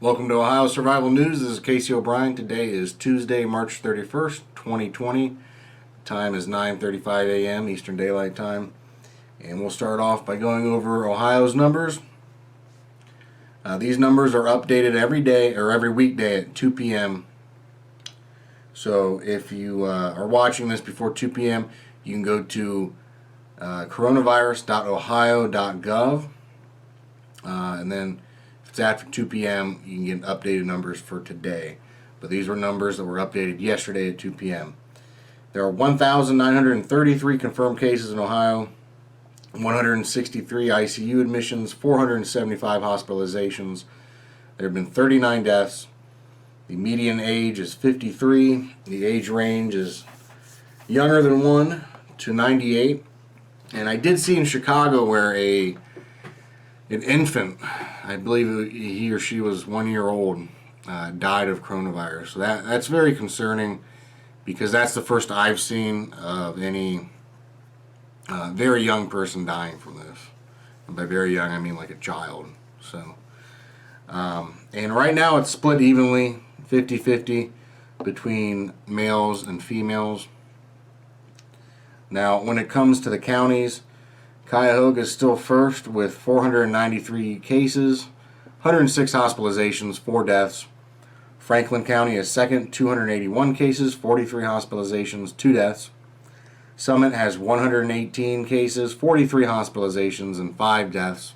Welcome to Ohio Survival News. This is Casey O'Brien. Today is Tuesday, March 31st, 2020. Time is 9:35 a.m. Eastern Daylight Time. And we'll start off by going over Ohio's numbers. These numbers are updated every day or every weekday at 2 p.m. So if you are watching this before 2 p.m., you can go to coronavirus.ohio.gov. And then if it's after 2 p.m., you can get updated numbers for today. But these were numbers that were updated yesterday at 2 p.m. There are 1,933 confirmed cases in Ohio, 163 ICU admissions, 475 hospitalizations. There have been 39 deaths. The median age is 53. The age range is younger than 1 to 98. And I did see in Chicago where an infant, I believe he or she was 1 year old, died of coronavirus. So that's very concerning, because that's the first I've seen of any very young person dying from this. And by very young, I mean like a child. So, and right now it's split evenly, 50-50, between males and females. Now, when it comes to the counties, Cuyahoga is still first with 493 cases, 106 hospitalizations, 4 deaths. Franklin County is second, 281 cases, 43 hospitalizations, 2 deaths. Summit has 118 cases, 43 hospitalizations, and 5 deaths.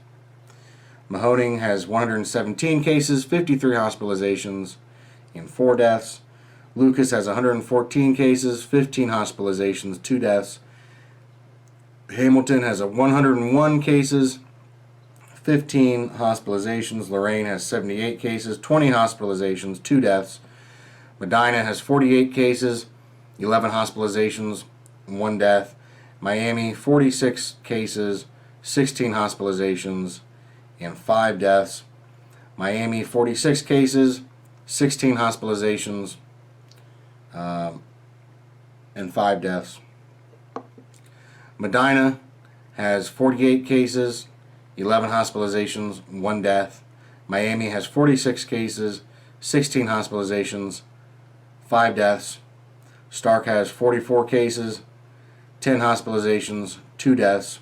Mahoning has 117 cases, 53 hospitalizations, and 4 deaths. Lucas has 114 cases, 15 hospitalizations, 2 deaths. Hamilton has 101 cases, 15 hospitalizations. Lorain has 78 cases, 20 hospitalizations, 2 deaths. Medina has 48 cases, 11 hospitalizations, 1 death. Miami, 46 cases, 16 hospitalizations, and 5 deaths. Miami, 46 cases, 16 hospitalizations, and 5 deaths. Medina has 48 cases, 11 hospitalizations, 1 death. Miami has 46 cases, 16 hospitalizations, 5 deaths. Stark has 44 cases, 10 hospitalizations, 2 deaths.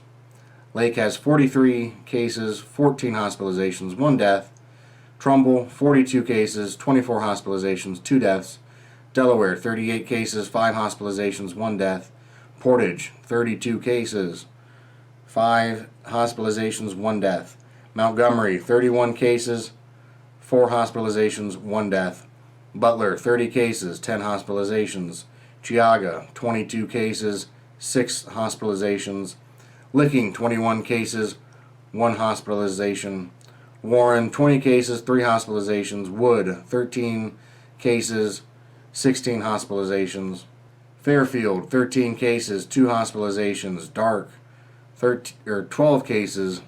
Lake has 43 cases, 14 hospitalizations, 1 death. Trumbull, 42 cases, 24 hospitalizations, 2 deaths. Delaware, 38 cases, 5 hospitalizations, 1 death. Portage, 32 cases, 5 hospitalizations, 1 death. Montgomery, 31 cases, 4 hospitalizations, 1 death. Butler, 30 cases, 10 hospitalizations. Geauga, 22 cases, 6 hospitalizations. Licking, 21 cases, 1 hospitalization. Warren, 20 cases, 3 hospitalizations. Wood, 13 cases, 16 hospitalizations. Fairfield, 13 cases, 2 hospitalizations. Dark, 12 cases.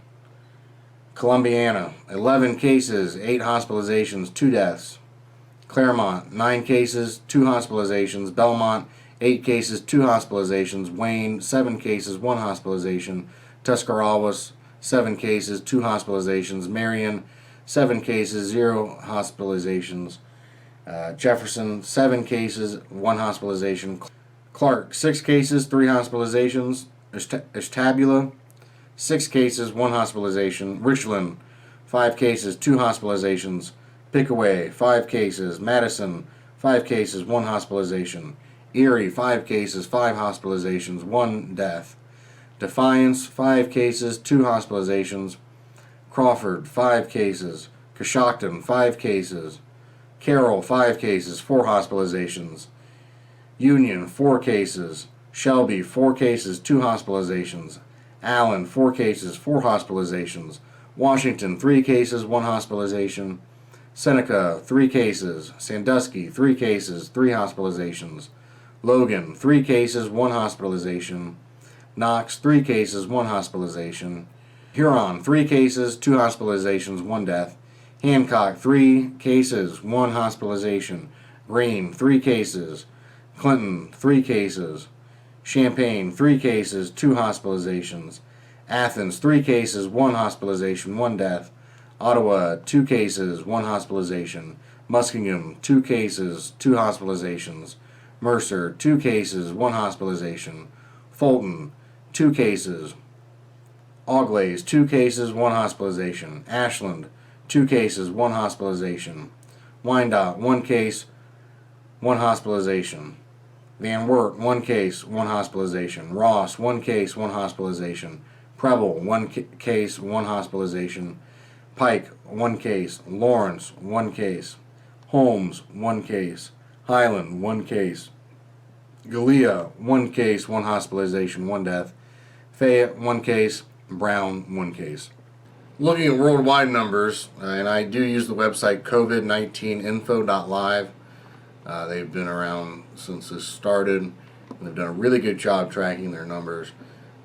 Columbiana, 11 cases, 8 hospitalizations, 2 deaths. Claremont, 9 cases, 2 hospitalizations. Belmont, 8 cases, 2 hospitalizations. Wayne, 7 cases, 1 hospitalization. Tuscarawas, 7 cases, 2 hospitalizations. Marion, 7 cases, 0 hospitalizations. Jefferson, 7 cases, 1 hospitalization. Clark, 6 cases, 3 hospitalizations. Ashtabula, 6 cases, 1 hospitalization. Richland, 5 cases, 2 hospitalizations. Pickaway, 5 cases. Madison, 5 cases, 1 hospitalization. Erie, 5 cases, 5 hospitalizations, 1 death. Defiance, 5 cases, 2 hospitalizations. Crawford, 5 cases. Coshocton, 5 cases. Carroll, 5 cases, 4 hospitalizations. Union, 4 cases. Shelby, 4 cases, 2 hospitalizations. Allen, 4 cases, 4 hospitalizations. Washington, 3 cases, 1 hospitalization. Seneca, 3 cases. Sandusky, 3 cases, 3 hospitalizations. Logan, 3 cases, 1 hospitalization. Knox, 3 cases, 1 hospitalization. Huron, 3 cases, 2 hospitalizations, 1 death. Hancock, 3 cases, 1 hospitalization. Greene, 3 cases. Clinton, 3 cases. Champaign, 3 cases, 2 hospitalizations. Athens, 3 cases, 1 hospitalization, 1 death. Ottawa, 2 cases, 1 hospitalization. Muskingum, 2 cases, 2 hospitalizations. Mercer, 2 cases, 1 hospitalization. Fulton, 2 cases. Auglaize, 2 cases, 1 hospitalization. Ashland, 2 cases, 1 hospitalization. Wyandotte, 1 case, 1 hospitalization. Van Wert, 1 case, 1 hospitalization. Ross, 1 case, 1 hospitalization. Preble, 1 case, 1 hospitalization. Pike, 1 case. Lawrence, 1 case. Holmes, 1 case. Highland, 1 case. Gallia, 1 case, 1 hospitalization, 1 death. Fayette, 1 case. Brown, 1 case. Looking at worldwide numbers, and I do use the website covid19info.live. They've been around since this started, and they've done a really good job tracking their numbers.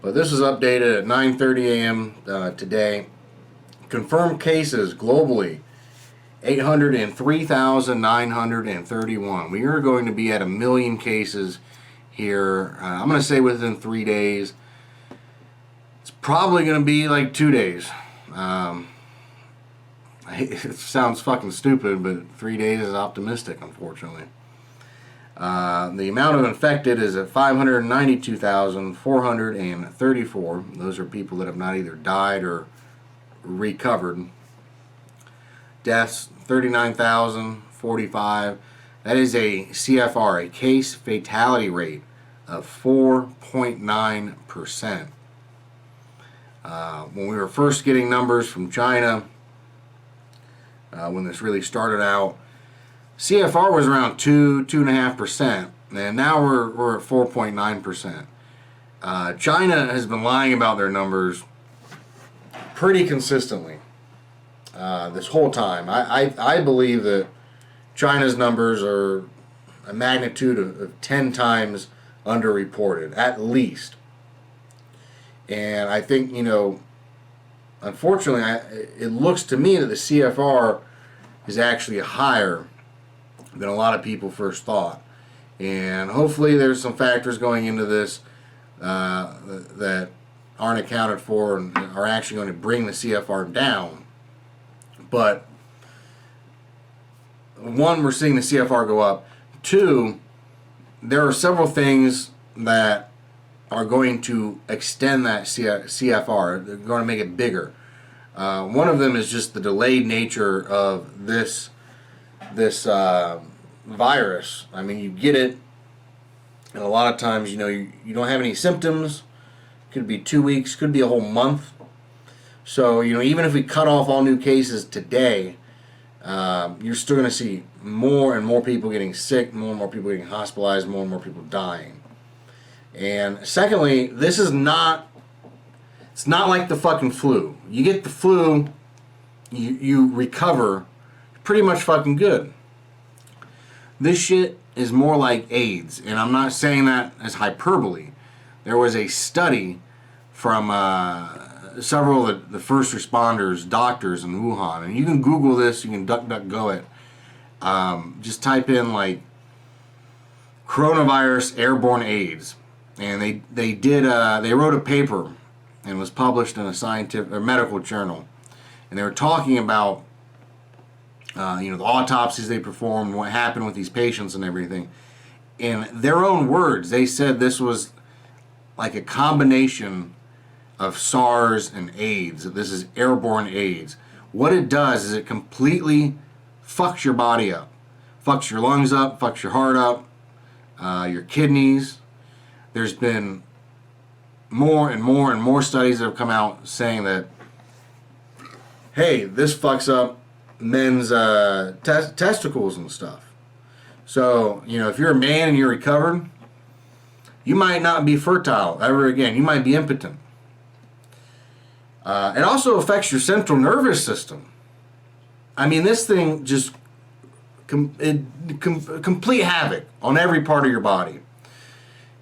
But this is updated at 9:30 a.m. Today. Confirmed cases globally, 803,931. We are going to be at 1 million cases here. I'm going to say within 3 days. It's probably going to be like 2 days. It sounds fucking stupid, but 3 days is optimistic, unfortunately. The amount of infected is at 592,434. Those are people that have not either died or recovered. Deaths, 39,045. That is a CFR, a case fatality rate of 4.9%. When we were first getting numbers from China, when this really started out, CFR was around 2.5%, and now we're at 4.9%. China has been lying about their numbers pretty consistently this whole time. I believe that China's numbers are a magnitude of 10 times underreported, at least. And I think, unfortunately, it looks to me that the CFR is actually higher than a lot of people first thought. And hopefully there's some factors going into this that aren't accounted for and are actually going to bring the CFR down. But one, we're seeing the CFR go up. Two, there are several things that are going to extend that CFR. They're going to make it bigger. One of them is just the delayed nature of this virus. I mean, you get it, and a lot of times, you don't have any symptoms. Could be 2 weeks, could be a whole month. So, even if we cut off all new cases today, you're still going to see more and more people getting sick, more and more people getting hospitalized, more and more people dying. And secondly, it's not like the fucking flu. You get the flu, you recover pretty much fucking good. This shit is more like AIDS, and I'm not saying that as hyperbole. There was a study from several of the first responders, doctors in Wuhan, and you can Google this, you can DuckDuckGo it. Just type in like coronavirus airborne AIDS, and they wrote a paper and was published in a scientific or medical journal, and they were talking about the autopsies they performed, what happened with these patients and everything. In their own words, they said this was like a combination of SARS and AIDS. This is airborne AIDS. What it does is it completely fucks your body up. Fucks your lungs up, fucks your heart up, your kidneys. There's been more and more and more studies that have come out saying that, hey, this fucks up men's testicles and stuff. So, if you're a man and you're recovered, you might not be fertile ever again. You might be impotent. It also affects your central nervous system. I mean, this thing just complete havoc on every part of your body.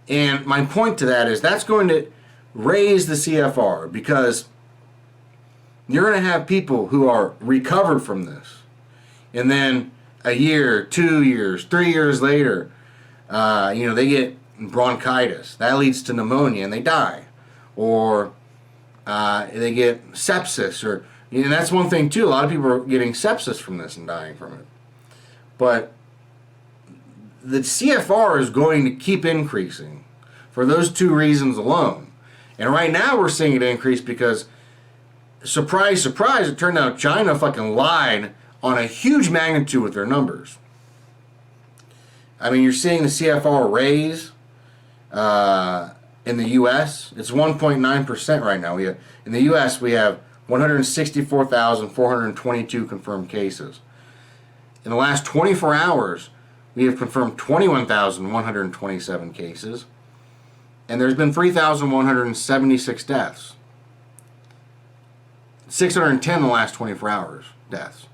And my point to that is that's going to raise the CFR, because you're going to have people who are recovered from this, and then a year, 2 years, 3 years later, they get bronchitis. That leads to pneumonia, and they die. Or they get sepsis, or And that's one thing too. A lot of people are getting sepsis from this and dying from it. But the CFR is going to keep increasing for those two reasons alone. And right now we're seeing it increase because, surprise, surprise, it turned out China fucking lied on a huge magnitude with their numbers. I mean, you're seeing the CFR raise in the U.S. It's 1.9% right now. In the U.S., we have 164,422 confirmed cases. In the last 24 hours, we have confirmed 21,127 cases, and there's been 3,176 deaths. 610 in the last 24 hours deaths.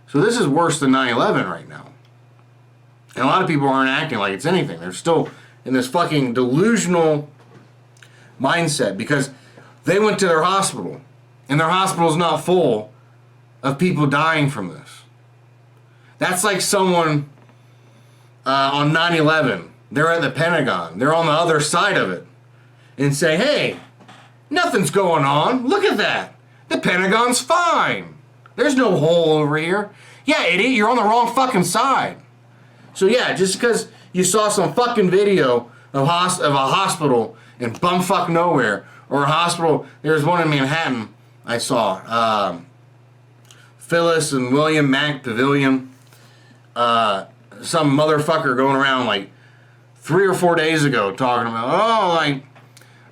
So this is worse than 9/11 right now. And a lot of people aren't acting like it's anything. They're still in this fucking delusional mindset because they went to their hospital, and their hospital's not full of people dying from this. That's like someone on 9/11. They're at the Pentagon. They're on the other side of it. And say, hey, nothing's going on. Look at that. The Pentagon's fine. There's no hole over here. Yeah, idiot, you're on the wrong fucking side. So yeah, just because you saw some fucking video of a hospital in bumfuck nowhere, or a hospital, there's one in Manhattan I saw, Phyllis and William Mack Pavilion, some motherfucker going around like 3 or 4 days ago talking about, oh, like,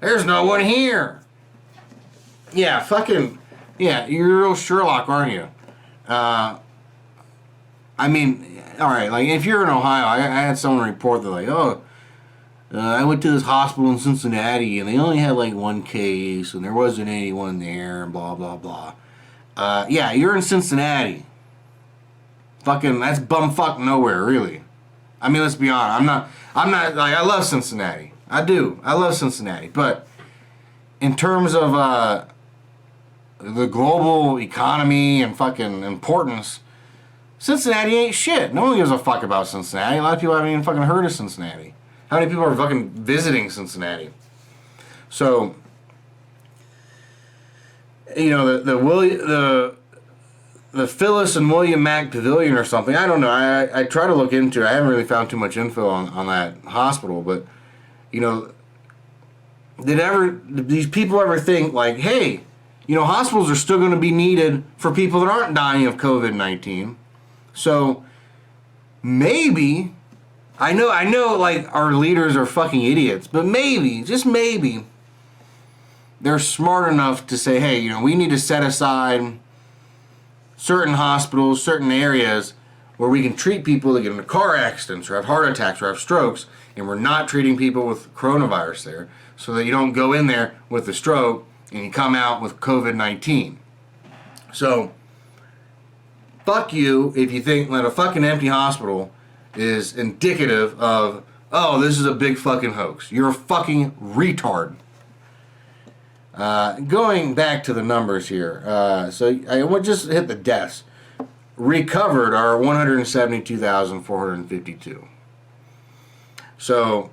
there's no one here. Yeah, fucking, yeah, you're a real Sherlock, aren't you? I mean, alright, like, if you're in Ohio, I had someone report that, like, oh, I went to this hospital in Cincinnati, and they only had, like, one case, and there wasn't anyone there, and blah, blah, blah. Yeah, you're in Cincinnati. Fucking, that's bumfuck nowhere, really. I mean, let's be honest. I'm not, like, I love Cincinnati. I do. I love Cincinnati. But in terms of the global economy and fucking importance, Cincinnati ain't shit. No one gives a fuck about Cincinnati. A lot of people haven't even fucking heard of Cincinnati. How many people are fucking visiting Cincinnati? So, you know, the Phyllis and William Mack Pavilion or something. I don't know. I try to look into it. I haven't really found too much info on that hospital, but, you know, did these people ever think, like, hey, you know, hospitals are still going to be needed for people that aren't dying of COVID-19. So maybe, I know, like, our leaders are fucking idiots, but maybe, just maybe, they're smart enough to say, hey, you know, we need to set aside certain hospitals, certain areas where we can treat people that get into car accidents or have heart attacks or have strokes, and we're not treating people with coronavirus there, so that you don't go in there with the stroke and you come out with COVID-19. So, fuck you if you think that a fucking empty hospital is indicative of, oh, this is a big fucking hoax. You're a fucking retard. Going back to the numbers here, so I would just hit the deaths. Recovered are 172,452. So,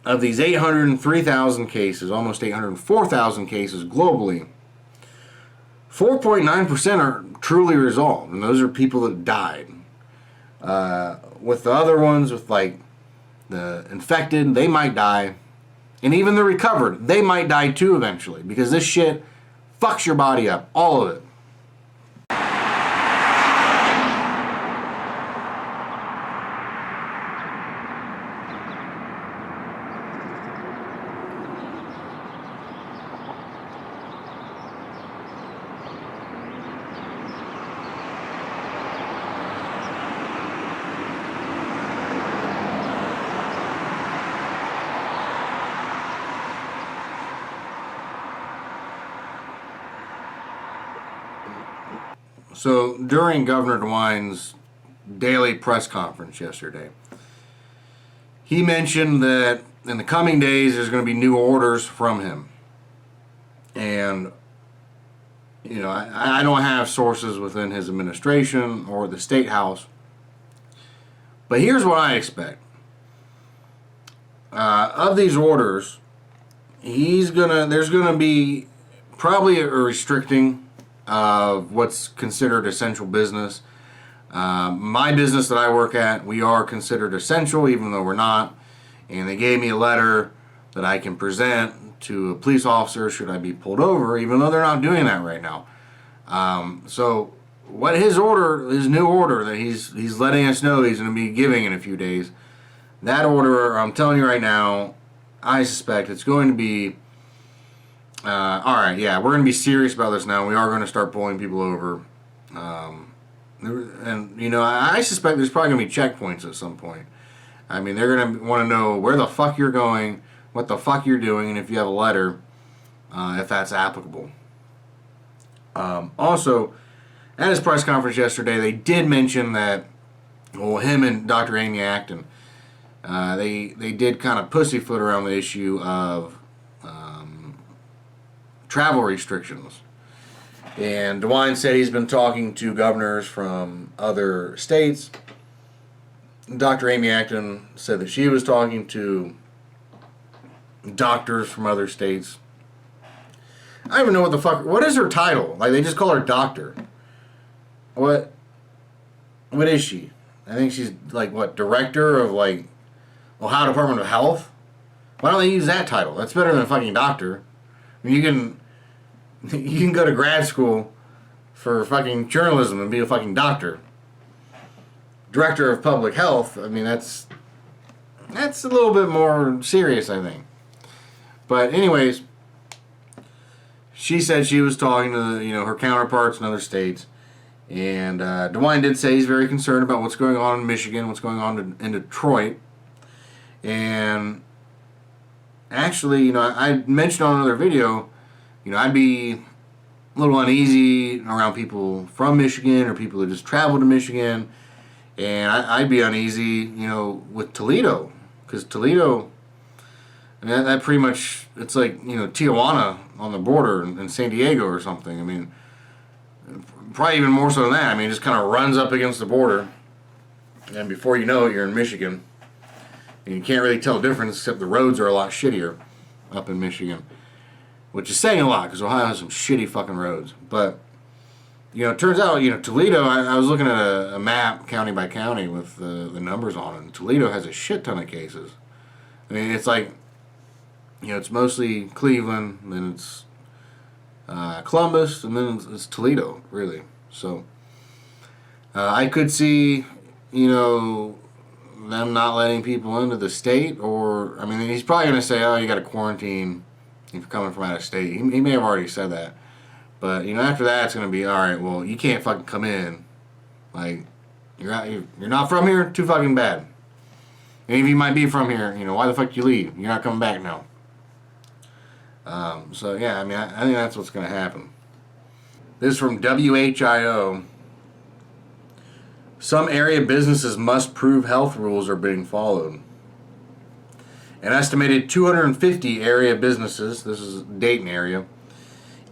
of these 803,000 cases, almost 804,000 cases globally, 4.9% are truly resolved, and those are people that died. With the other ones, with like the infected, they might die. And even the recovered, they might die too eventually, because this shit fucks your body up, all of it. So during Governor DeWine's daily press conference yesterday, he mentioned that in the coming days there's going to be new orders from him. And, you know, I don't have sources within his administration or the State House, but here's what I expect. Of these orders, there's going to be probably a restricting of what's considered essential business. My business that I work at, we are considered essential, even though we're not. And they gave me a letter that I can present to a police officer should I be pulled over, even though they're not doing that right now. So what his new order that he's letting us know he's going to be giving in a few days, that order, I'm telling you right now, I suspect it's going to be, alright, yeah, we're going to be serious about this now. We are going to start pulling people over. And, I suspect there's probably going to be checkpoints at some point. I mean, they're going to want to know where the fuck you're going, what the fuck you're doing, and if you have a letter, if that's applicable. Also, at his press conference yesterday, they did mention that, him and Dr. Amy Acton, they did kind of pussyfoot around the issue of travel restrictions. And DeWine said he's been talking to governors from other states. Dr. Amy Acton said that she was talking to doctors from other states. I don't even know what is her title? Like, they just call her doctor. What is she? I think she's like, director of Ohio Department of Health? Why don't they use that title? That's better than a fucking doctor. I mean, you can go to grad school for fucking journalism and be a fucking doctor. Director of Public Health, I mean, that's a little bit more serious, I think. But anyways, she said she was talking to her counterparts in other states, and DeWine did say he's very concerned about what's going on in Michigan, what's going on in Detroit, and actually, I mentioned on another video, I'd be a little uneasy around people from Michigan or people that just travel to Michigan. And I'd be uneasy, with Toledo. Because Toledo, I mean, that pretty much, it's like, Tijuana on the border in San Diego or something. I mean, probably even more so than that. I mean, it just kind of runs up against the border. And before you know it, you're in Michigan. And you can't really tell the difference, except the roads are a lot shittier up in Michigan. Which is saying a lot, because Ohio has some shitty fucking roads. But it turns out, Toledo, I was looking at a map county by county with the numbers on it, and Toledo has a shit ton of cases. I mean, it's like, it's mostly Cleveland, and then it's Columbus, and then it's Toledo, really. So, I could see, them not letting people into the state, or, I mean, he's probably going to say, you got to quarantine if you're coming from out of state. He may have already said that. But, after that, it's going to be, alright, well, you can't fucking come in. Like, you're not from here? Too fucking bad. And if you might be from here, why the fuck did you leave? You're not coming back now. So, yeah, I mean, I think that's what's going to happen. This is from WHIO. Some area businesses must prove health rules are being followed. An estimated 250 area businesses, this is Dayton area,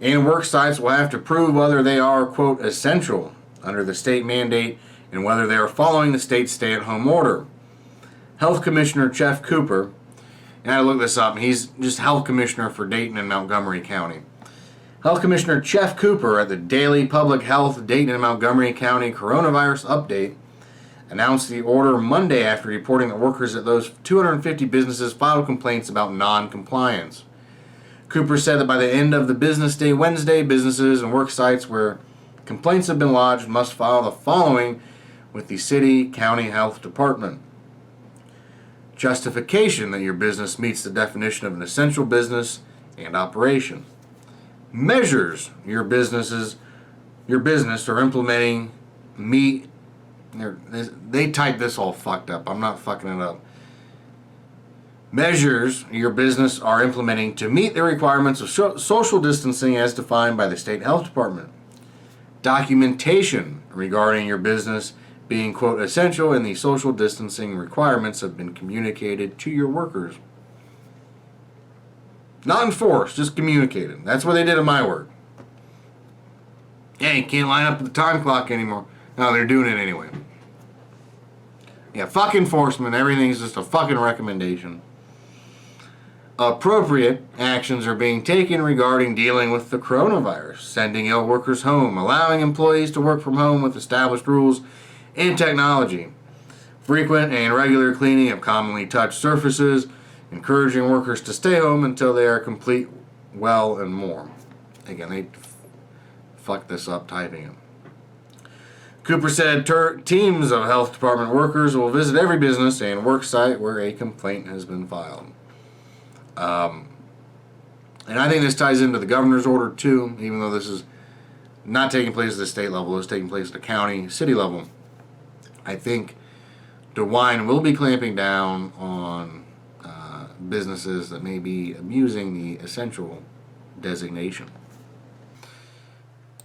and work sites will have to prove whether they are, quote, essential under the state mandate and whether they are following the state's stay-at-home order. Health Commissioner Jeff Cooper, and I looked this up, and he's just Health Commissioner for Dayton and Montgomery County. Health Commissioner Jeff Cooper at the Daily Public Health Dayton and Montgomery County Coronavirus Update announced the order Monday after reporting that workers at those 250 businesses filed complaints about non-compliance. Cooper said that by the end of the business day Wednesday, businesses and work sites where complaints have been lodged must file the following with the city, county health department. Justification that your business meets the definition of an essential business and operation. Measures your business are implementing meet. They typed this all fucked up. I'm not fucking it up. Measures your business are implementing to meet the requirements of social distancing as defined by the state health department. Documentation regarding your business being, quote, essential and the social distancing requirements have been communicated to your workers. Not enforced, just communicated. That's what they did at my work. Yeah, you can't line up at the time clock anymore. No, they're doing it anyway. Yeah, fuck enforcement. Everything's just a fucking recommendation. Appropriate actions are being taken regarding dealing with the coronavirus, sending ill workers home, allowing employees to work from home with established rules and technology, frequent and regular cleaning of commonly touched surfaces, encouraging workers to stay home until they are complete, well, and more. Again, they fucked this up typing it. Cooper said teams of health department workers will visit every business and work site where a complaint has been filed. And I think this ties into the governor's order too, even though this is not taking place at the state level, it's taking place at the county, city level. I think DeWine will be clamping down on businesses that may be abusing the essential designation.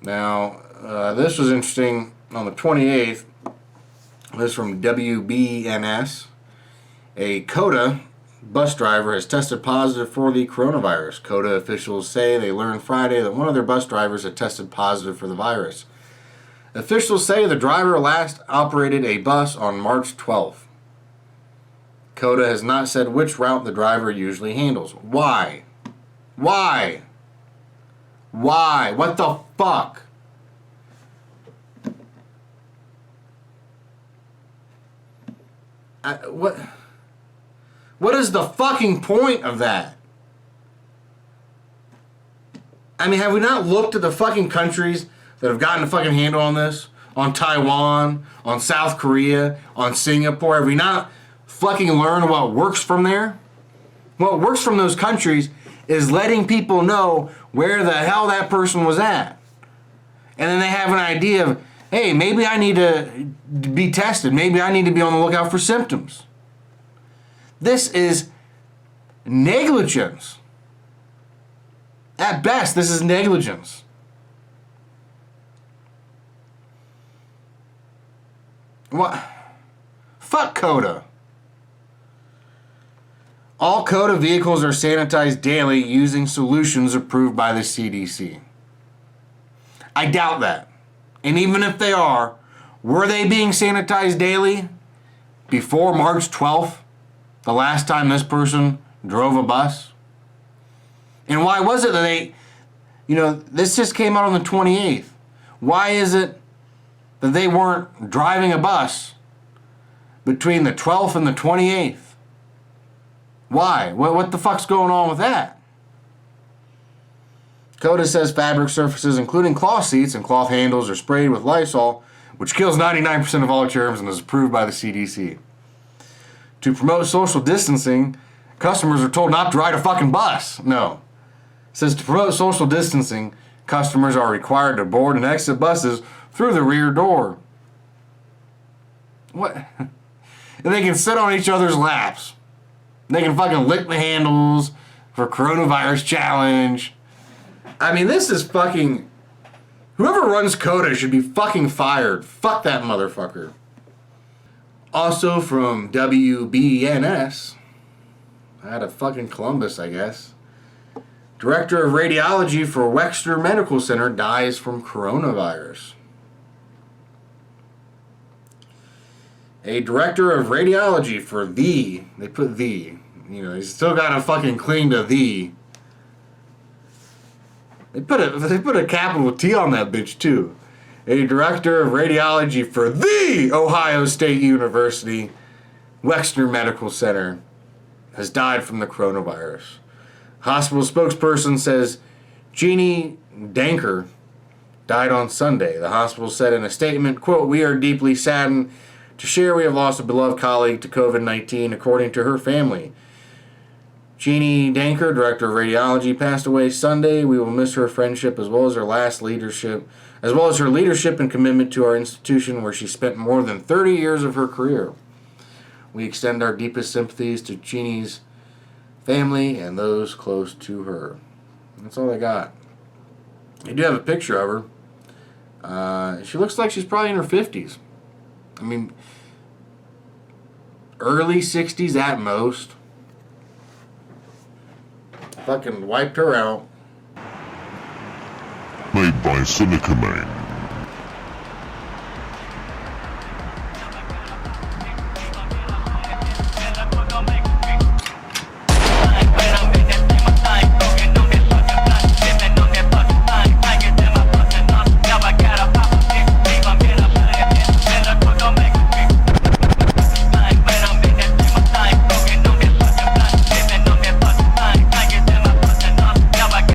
Now, this was interesting. On the 28th, this is from WBNS. A COTA bus driver has tested positive for the coronavirus. COTA officials say they learned Friday that one of their bus drivers had tested positive for the virus. Officials say the driver last operated a bus on March 12th. COTA has not said which route the driver usually handles. Why? Why? Why? What the fuck? What is the fucking point of that? I mean, have we not looked at the fucking countries that have gotten a fucking handle on this? On Taiwan, on South Korea, on Singapore? Have we not fucking learned what works from there? What works from those countries is letting people know where the hell that person was at. And then they have an idea of, hey, maybe I need to be tested. Maybe I need to be on the lookout for symptoms. This is negligence. At best, this is negligence. What? Fuck COTA. All COTA vehicles are sanitized daily using solutions approved by the CDC. I doubt that. And even if they are, were they being sanitized daily before March 12th, the last time this person drove a bus? And why was it that they, this just came out on the 28th. Why is it that they weren't driving a bus between the 12th and the 28th? Why? What the fuck's going on with that? COTA says fabric surfaces, including cloth seats and cloth handles, are sprayed with Lysol, which kills 99% of all germs and is approved by the CDC. To promote social distancing, customers are told not to ride a fucking bus. No. It says to promote social distancing, customers are required to board and exit buses through the rear door. What? And they can sit on each other's laps. They can fucking lick the handles for coronavirus challenge. I mean, this is fucking... Whoever runs COTA should be fucking fired. Fuck that motherfucker. Also from WBNS, out of fucking Columbus, I guess. Director of Radiology for Wexner Medical Center dies from coronavirus. A director of radiology for they put he's still got to fucking cling to They put a capital T on that bitch too. A director of radiology for the Ohio State University Wexner Medical Center has died from the coronavirus. Hospital spokesperson says Jeannie Danker died on Sunday. The hospital said in a statement, quote, "We are deeply saddened to share we have lost a beloved colleague to COVID-19, according to her family. Jeannie Danker, director of radiology, passed away Sunday. We will miss her friendship as well as her leadership and commitment to our institution where she spent more than 30 years of her career. We extend our deepest sympathies to Jeannie's family and those close to her." That's all I got. I do have a picture of her. She looks like she's probably in her 50s. I mean, early 60s at most. Fucking wiped her out. Made by Silica Man.